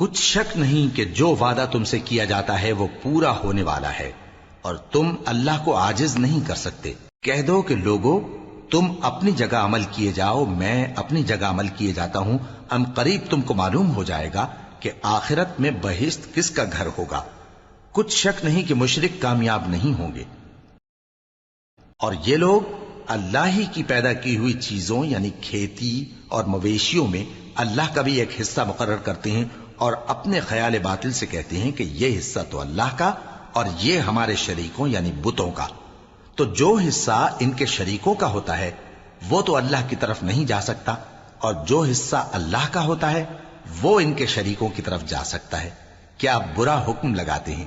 کچھ شک نہیں کہ جو وعدہ تم سے کیا جاتا ہے وہ پورا ہونے والا ہے، اور تم اللہ کو عاجز نہیں کر سکتے۔ کہہ دو کہ لوگو تم اپنی جگہ عمل کیے جاؤ، میں اپنی جگہ عمل کیے جاتا ہوں، ان قریب تم کو معلوم ہو جائے گا کہ آخرت میں بہشت کس کا گھر ہوگا۔ کچھ شک نہیں کہ مشرک کامیاب نہیں ہوں گے۔ اور یہ لوگ اللہ ہی کی پیدا کی ہوئی چیزوں یعنی کھیتی اور مویشیوں میں اللہ کا بھی ایک حصہ مقرر کرتے ہیں، اور اپنے خیال باطل سے کہتے ہیں کہ یہ حصہ تو اللہ کا اور یہ ہمارے شریکوں یعنی بتوں کا۔ تو جو حصہ ان کے شریکوں کا ہوتا ہے وہ تو اللہ کی طرف نہیں جا سکتا، اور جو حصہ اللہ کا ہوتا ہے وہ ان کے شریکوں کی طرف جا سکتا ہے۔ کیا برا حکم لگاتے ہیں؟